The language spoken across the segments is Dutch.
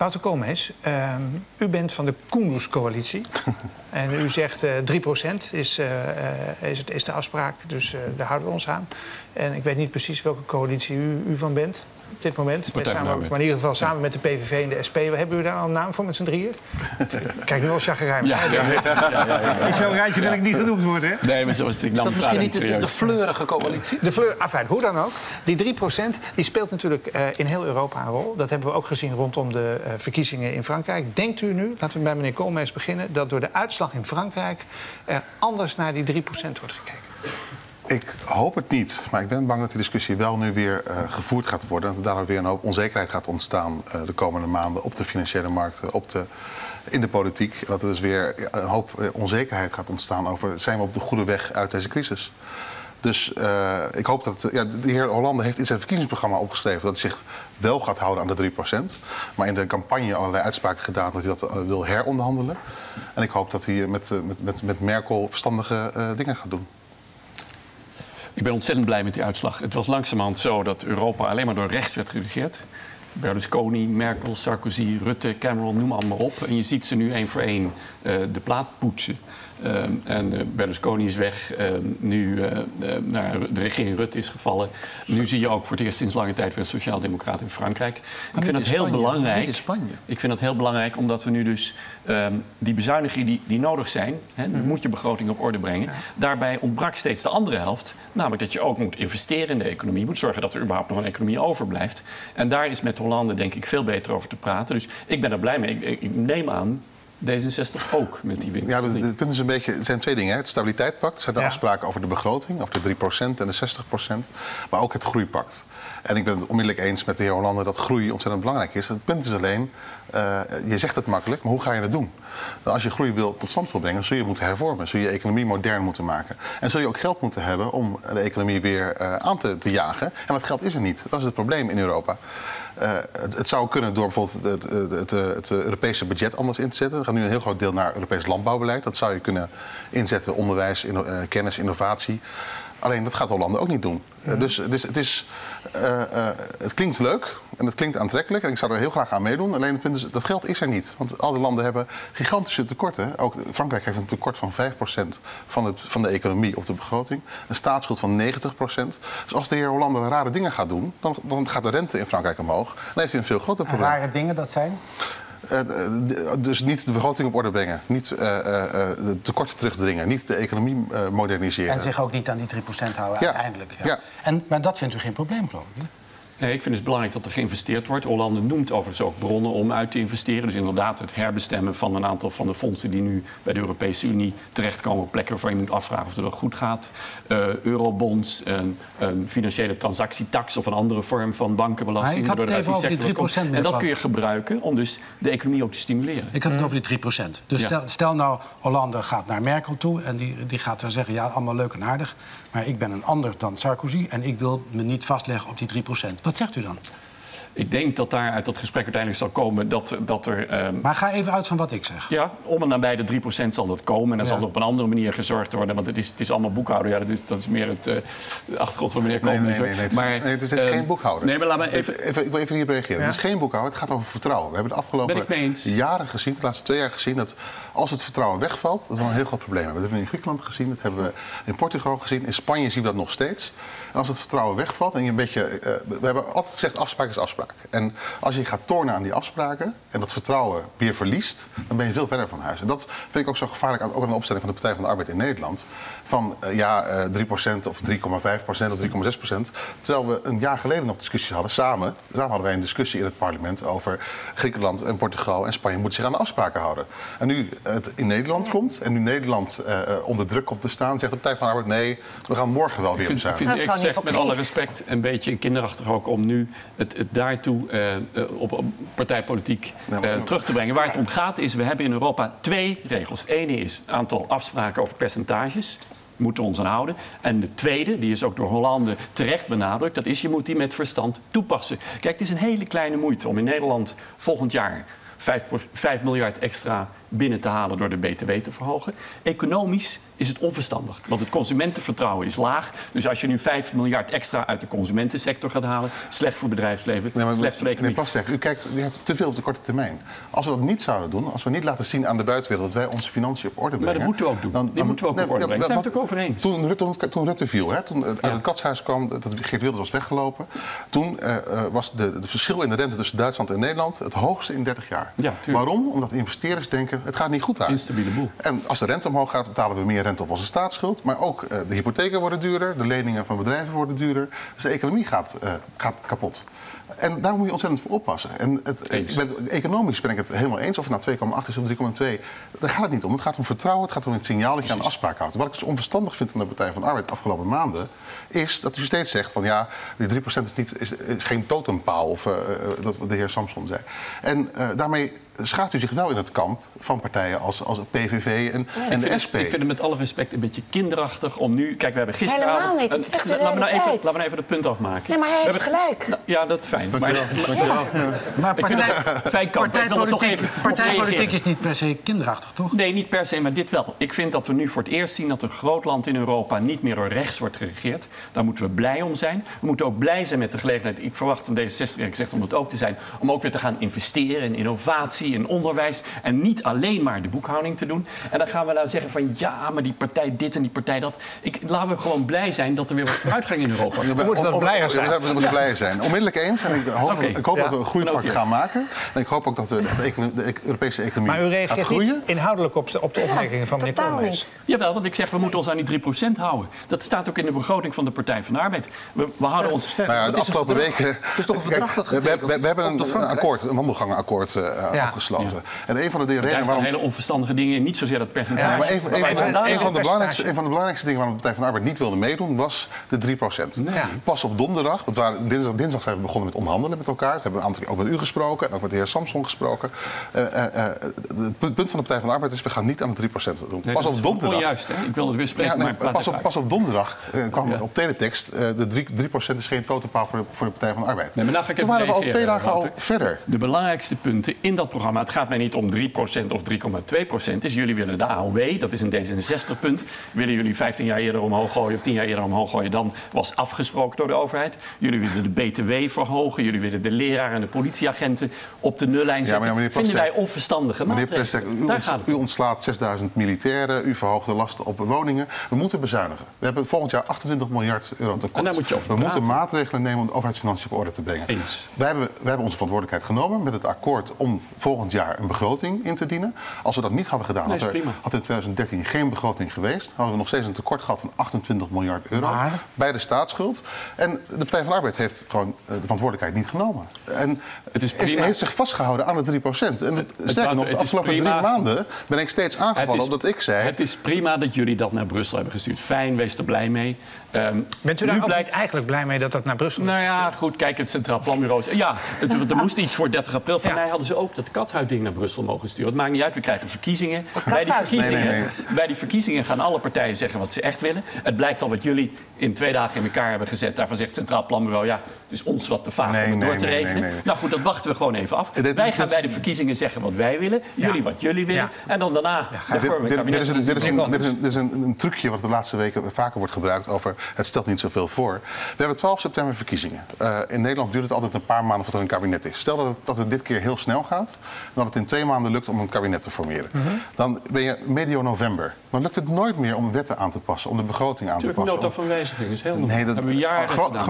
Wouter Koolmees, u bent van de Kunduz-coalitie. En u zegt 3% is de afspraak, dus daar houden we ons aan. En ik weet niet precies welke coalitie u van bent op dit moment. Maar in ieder geval samen met de PVV en de SP. Hebben u daar al een naam voor met z'n drieën? Kijk, nu al chagrijnig. Ja. In zo'n rijtje wil ik niet genoemd worden, hè? Nee, maar zo is het. Is dat misschien niet de fleurige coalitie? Enfin, hoe dan ook. Die 3% die speelt natuurlijk in heel Europa een rol. Dat hebben we ook gezien rondom de verkiezingen in Frankrijk. Denkt u nu, laten we bij meneer Koolmees beginnen, dat door de uitslag in Frankrijk anders naar die 3% wordt gekeken? Ik hoop het niet, maar ik ben bang dat die discussie wel nu weer gevoerd gaat worden. Dat er daardoor weer een hoop onzekerheid gaat ontstaan de komende maanden op de financiële markten, in de politiek. En dat er dus weer een hoop onzekerheid gaat ontstaan over, zijn we op de goede weg uit deze crisis? Dus ik hoop dat... de heer Hollande heeft in zijn verkiezingsprogramma opgeschreven dat hij zich wel gaat houden aan de 3%. Maar in de campagne allerlei uitspraken gedaan dat hij dat wil heronderhandelen. En ik hoop dat hij met Merkel verstandige dingen gaat doen. Ik ben ontzettend blij met die uitslag. Het was langzamerhand zo dat Europa alleen maar door rechts werd geregeerd. Berlusconi, Merkel, Sarkozy, Rutte, Cameron, noem allemaal op. En je ziet ze nu één voor één de plaat poetsen. En Berlusconi is weg, de regering Rutte is gevallen. Nu zie je ook voor het eerst sinds lange tijd weer een sociaaldemocraat in Frankrijk. Ik vind dat heel belangrijk. Ik vind dat heel belangrijk omdat we nu dus die bezuinigingen die nodig zijn, nu moet je begroting op orde brengen. Daarbij ontbrak steeds de andere helft. Namelijk dat je ook moet investeren in de economie. Je moet zorgen dat er überhaupt nog een economie overblijft. En daar is met Hollande denk ik veel beter over te praten. Dus ik ben er blij mee. Ik neem aan D66 ook met die winst. Ja, het punt is een beetje, het zijn twee dingen. Hè. Het stabiliteitspact zijn de afspraken over de begroting, over de 3% en de 60%. Maar ook het groeipact. En ik ben het onmiddellijk eens met de heer Hollande dat groei ontzettend belangrijk is. Het punt is alleen, je zegt het makkelijk, maar hoe ga je dat doen? Als je groei tot stand wil brengen, zul je moeten hervormen. Zul je economie modern moeten maken. En zul je ook geld moeten hebben om de economie weer aan te jagen. En dat geld is er niet. Dat is het probleem in Europa. Het zou kunnen door bijvoorbeeld het Europese budget anders in te zetten. Er gaat nu een heel groot deel naar Europees landbouwbeleid. Dat zou je kunnen inzetten, onderwijs, kennis, innovatie. Alleen dat gaat Hollande ook niet doen. Dus het klinkt leuk en het klinkt aantrekkelijk. En ik zou er heel graag aan meedoen. Alleen het punt is, dat geld is er niet. Want alle landen hebben gigantische tekorten. Ook Frankrijk heeft een tekort van 5% van de economie op de begroting. Een staatsschuld van 90%. Dus als de heer Hollande rare dingen gaat doen, dan gaat de rente in Frankrijk omhoog. Dan heeft hij een veel groter probleem. Rare dingen, dat zijn? Dus niet de begroting op orde brengen, niet de tekorten terugdringen, niet de economie moderniseren. En zich ook niet aan die 3% houden uiteindelijk. Ja. Ja. Maar dat vindt u geen probleem, geloof ik? Nee, ik vind het belangrijk dat er geïnvesteerd wordt. Hollande noemt overigens ook bronnen om uit te investeren. Dus inderdaad het herbestemmen van een aantal van de fondsen die nu bij de Europese Unie terechtkomen op plekken waarvan je moet afvragen of het wel goed gaat. Eurobonds, een financiële transactietax of een andere vorm van bankenbelasting. Ik had het even over die 3%. En dat kun je gebruiken om dus de economie ook te stimuleren. Ik had het over die 3%. Dus stel nou, Hollande gaat naar Merkel toe en die gaat dan zeggen, ja, allemaal leuk en aardig, maar ik ben een ander dan Sarkozy en ik wil me niet vastleggen op die 3%. Wat zegt u dan? Ik denk dat daar uit dat gesprek uiteindelijk zal komen dat er... Maar ga even uit van wat ik zeg. Ja, om en nabij de 3% zal dat komen. En dan zal er op een andere manier gezorgd worden. Want het is allemaal boekhouden. Ja, dat is meer de achtergrond van meneer Koolmees. Nee, het is geen boekhouden. Nee, maar laat me even... Ik wil even hier reageren. Ja? Het is geen boekhouden, het gaat over vertrouwen. We hebben de afgelopen jaren gezien, de laatste 2 jaar gezien, dat als het vertrouwen wegvalt, dat we een heel groot probleem hebben. Dat hebben we in Griekenland gezien, dat hebben we in Portugal gezien. In Spanje zien we dat nog steeds. En als het vertrouwen wegvalt en je een beetje... we hebben altijd gezegd, afspraak is afspraak. En als je gaat tornen aan die afspraken en dat vertrouwen weer verliest, dan ben je veel verder van huis. En dat vind ik ook zo gevaarlijk, ook aan de opstelling van de Partij van de Arbeid in Nederland. Van 3% of 3,5% of 3,6%. Terwijl we een jaar geleden nog discussies hadden samen. Samen hadden wij een discussie in het parlement over Griekenland en Portugal en Spanje moeten zich aan de afspraken houden. En nu het in Nederland komt en nu Nederland onder druk komt te staan, zegt de Partij van de Arbeid nee, we gaan morgen wel weer bezuinigen. Ik zeg met alle respect een beetje kinderachtig ook om nu het daartoe op partijpolitiek terug te brengen. Waar het om gaat is, we hebben in Europa 2 regels. Het ene is het aantal afspraken over percentages. Moeten we ons aan houden. En de tweede, die is ook door Hollande terecht benadrukt, dat is je moet die met verstand toepassen. Kijk, het is een hele kleine moeite om in Nederland volgend jaar 5 miljard extra binnen te halen door de BTW te verhogen. Economisch is het onverstandig. Want het consumentenvertrouwen is laag. Dus als je nu 5 miljard extra uit de consumentensector gaat halen, slecht voor het bedrijfsleven, slecht voor de economie. Meneer Plasterk, u hebt te veel op de korte termijn. Als we dat niet zouden doen, als we niet laten zien aan de buitenwereld dat wij onze financiën op orde brengen... Maar dat moeten we ook doen. Die moeten we ook op orde brengen. Daar zijn we het ook over eens. Toen Rutte viel, toen uit het katshuis kwam, dat Geert Wilders was weggelopen... toen was het verschil in de rente tussen Duitsland en Nederland het hoogste in 30 jaar. Ja, waarom? Omdat investeerders denken, het gaat niet goed uit. Instabiele boel. En als de rente omhoog gaat, betalen we meer rente op onze staatsschuld. Maar ook de hypotheken worden duurder, de leningen van bedrijven worden duurder. Dus de economie gaat kapot. En daar moet je ontzettend voor oppassen. En economisch ben ik het helemaal eens. Of het nou 2,8 is of 3,2. Daar gaat het niet om. Het gaat om vertrouwen. Het gaat om het signaal dat je aan de afspraak houdt. Wat ik dus onverstandig vind van de Partij van de Arbeid de afgelopen maanden... is dat u steeds zegt van ja, die 3% is geen totempaal. Of dat wat de heer Samson zei. En daarmee schaadt u zich wel in het kamp van partijen als PVV en de SP. Ik vind het met alle respect een beetje kinderachtig om nu... Kijk, we hebben gisteravond... Helemaal niet, dat zegt u de laten we hele tijd. nou even het punt afmaken. Nee, maar hij heeft gelijk. Ja, dat is fijn. Maar partijpolitiek is niet per se kinderachtig, toch? Nee, niet per se, maar dit wel. Ik vind dat we nu voor het eerst zien dat een groot land in Europa niet meer door rechts wordt geregeerd. Daar moeten we blij om zijn. We moeten ook blij zijn met de gelegenheid. Ik verwacht van D66, ik zeg om het ook te zijn, om ook weer te gaan investeren in innovatie, in onderwijs. En niet alleen maar de boekhouding te doen. En dan gaan we nou zeggen van ja, maar die partij dit en die partij dat. Laten we gewoon blij zijn dat er weer wat vooruitgang in Europa is. We moeten wel blijer zijn. We moeten blijer zijn. Onmiddellijk eens. En ik hoop dat we een groeipact gaan maken. En ik hoop ook dat we de Europese economie Maar u reageert gaat groeien. niet inhoudelijk op de opmerkingen van meneer Koolmees. Jawel, want ik zeg we moeten ons aan die 3% houden. Dat staat ook in de begroting van de Partij van de Arbeid. We houden ons... Nou ja, de afgelopen weken... Het is toch een verdrag dat we hebben een wandelgangenakkoord afgesloten. En een van de redenen waarom... hele onverstandige dingen, niet zozeer dat percentage. Ja, maar een van de belangrijkste dingen waar de Partij van de Arbeid niet wilde meedoen was de 3%. Nee. Pas op donderdag, dinsdag zijn we begonnen met onderhandelen met elkaar. Dat hebben we een aantal keer ook met u gesproken en ook met de heer Samson gesproken. Het punt van de Partij van de Arbeid is, we gaan niet aan de 3% doen. Nee, pas op donderdag. Onjuist, hè? Ik wil het weer spreken, maar pas op donderdag kwam op teletext, de 3% is geen totempaal voor de Partij van de Arbeid. Nee, maar toen waren we al 2 dagen al verder. De belangrijkste punten in dat programma, het gaat mij niet om 3% of 3,2%, is jullie willen de AOW, dat is een D66-punt, willen jullie 15 jaar eerder omhoog gooien of 10 jaar eerder omhoog gooien dan was afgesproken door de overheid. Jullie willen de BTW verhogen, jullie willen de leraren en de politieagenten op de nullijn zetten. Ja, vinden wij onverstandige maatregelen. Meneer Plasterk, u ontslaat 6000 militairen, u verhoogt de lasten op woningen. We moeten bezuinigen. We hebben volgend jaar 28 miljard euro tekort. En daar moet je over praten. moeten maatregelen nemen om de overheidsfinanciën op orde te brengen. Wij hebben onze verantwoordelijkheid genomen met het akkoord om volgend jaar een begroting in te dienen. Als we dat niet hadden gedaan, had in 2013 geen begroting geweest. Hadden we nog steeds een tekort gehad van 28 miljard euro bij de staatsschuld. En de Partij van de Arbeid heeft gewoon de verantwoordelijkheid niet genomen. En heeft zich vastgehouden aan de 3%. En sterker nog, de afgelopen 3 maanden ben ik steeds aangevallen omdat ik zei... Het is prima dat jullie dat naar Brussel hebben gestuurd. Fijn, wees er blij mee. Bent u daar eigenlijk blij mee dat dat naar Brussel is? Nou ja, goed, kijk, het Centraal Planbureau... Ja, er moest iets voor 30 april. Van mij hadden ze ook dat kathuitding naar Brussel mogen sturen. Het maakt niet uit, we krijgen verkiezingen. Bij die verkiezingen gaan alle partijen zeggen wat ze echt willen. Het blijkt al wat jullie in 2 dagen in elkaar hebben gezet. Daarvan zegt het Centraal Planbureau, ja, het is ons wat te vaag om het door te rekenen. Nou goed, dat wachten we gewoon even af. Wij gaan bij de verkiezingen zeggen wat wij willen. Jullie wat jullie willen. En dan daarna... Dit is een trucje wat de laatste weken vaker wordt gebruikt over... het stelt niet zoveel voor. We hebben 12 september verkiezingen. In Nederland duurt het altijd een paar maanden voordat er een kabinet is. Stel dat het dit keer heel snel gaat... dat het in 2 maanden lukt om een kabinet te formeren. Dan ben je medio november. Dan lukt het nooit meer om wetten aan te passen, om de begroting aan te passen. Nota van wijziging is heel normaal. Hebben we jaren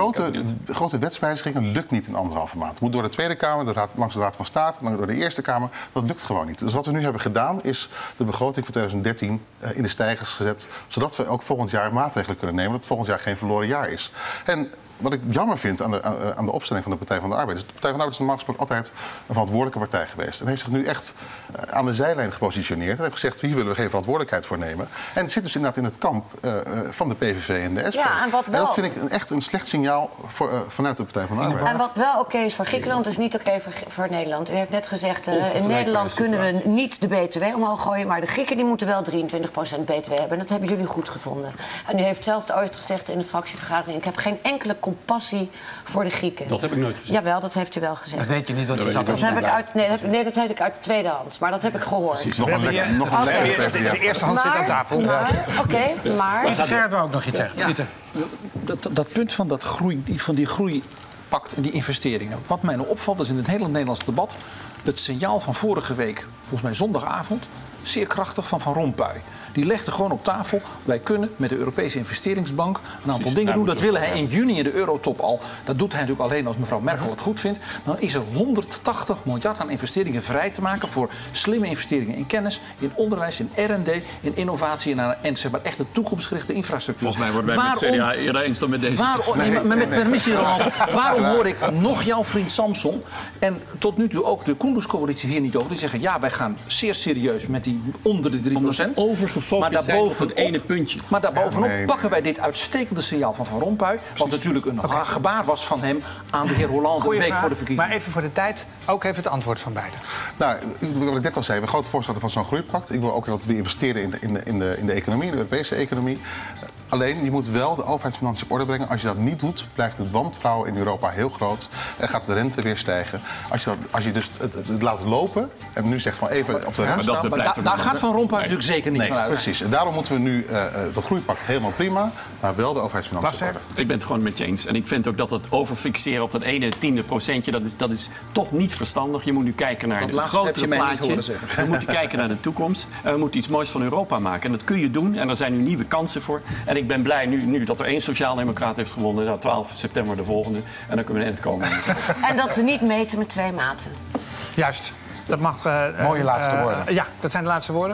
grote wetswijzigingen lukt niet in 1,5 maand. Het moet door de Tweede Kamer, langs de Raad van State, dan door de Eerste Kamer. Dat lukt gewoon niet. Dus wat we nu hebben gedaan is de begroting voor 2013 in de stijgers gezet, zodat we ook volgend jaar maatregelen kunnen nemen, dat het volgend jaar geen verloren jaar is. En wat ik jammer vind aan de opstelling van de Partij van de Arbeid... is de Partij van de Arbeid is normaal gesproken altijd een verantwoordelijke partij geweest. En heeft zich nu echt aan de zijlijn gepositioneerd. En heeft gezegd, hier willen we geen verantwoordelijkheid voor nemen. En zit dus inderdaad in het kamp van de PVV en de SP. Ja, en dat vind ik echt een slecht signaal vanuit de Partij van de Arbeid. En wat wel oké is voor Griekenland, is niet oké voor Nederland. U heeft net gezegd, in Nederland kunnen we niet de BTW omhoog gooien... maar de Grieken die moeten wel 23% BTW hebben. En dat hebben jullie goed gevonden. En u heeft zelf ooit gezegd in de fractievergadering... ik heb geen enkele compassie voor de Grieken. Dat heb ik nooit gezien. Jawel, dat heeft u wel gezegd. Dat weet je niet, dat is dat heb ik uit, nee, dat heb ik uit de tweede hand. Maar dat heb ik gehoord. Precies, nog een lekker De eerste hand zit aan tafel. Maar... Pieter Gerrit wou ook nog iets zeggen. Ja. Pieter. Dat punt van die groeipact en die investeringen. Wat mij nou opvalt is in het hele Nederlands debat het signaal van vorige week, volgens mij zondagavond, zeer krachtig van Van Rompuy. Die legde gewoon op tafel, wij kunnen met de Europese investeringsbank een aantal dingen doen. Dat willen hij in juni in de eurotop al. Dat doet hij natuurlijk alleen als mevrouw Merkel het goed vindt. Dan is er 180 miljard aan investeringen vrij te maken voor slimme investeringen in kennis, in onderwijs, in R&D, in innovatie en zeg maar echt een toekomstgerichte infrastructuur. Volgens mij worden wij met CDA eerder eens dan met deze. Met permissie, Ronald. Waarom hoor ik nog jouw vriend Samson en tot nu toe ook de Koenderscoalitie hier niet over? Die zeggen ja, wij gaan zeer serieus met die onder de 3%. Maar daarbovenop pakken wij dit uitstekende signaal van Van Rompuy. Wat natuurlijk een gebaar was van hem aan de heer Hollande een week voor de verkiezingen. Maar even voor de tijd, ook even het antwoord van beiden. Nou, wat ik net al zei, we zijn groot voorstander van zo'n groeipact. Ik wil ook dat we investeren in de economie, de Europese economie. Alleen, je moet wel de overheidsfinanciën op orde brengen. Als je dat niet doet, blijft het wantrouwen in Europa heel groot. En gaat de rente weer stijgen. Als je dus het laat lopen en nu zegt van even op de rem staan... Daar gaat Van Rompuy natuurlijk zeker niet van uit. Precies. En daarom moeten we nu dat groeipact helemaal prima, maar wel de overheidsfinanciën op orde. Ik ben het gewoon met je eens. En ik vind ook dat het overfixeren op dat ene 10e procentje, dat is toch niet verstandig. Je moet nu kijken naar het grotere plaatje. We moeten kijken naar de toekomst. En we moeten iets moois van Europa maken. En dat kun je doen. En er zijn nu nieuwe kansen voor. En ik ben blij nu dat er 1 sociaaldemocraat heeft gewonnen. Nou, 12 september de volgende. En dan kunnen we in het komen. En dat we niet meten met 2 maten. Juist. Dat mag... Mooie laatste woorden. Ja, dat zijn de laatste woorden.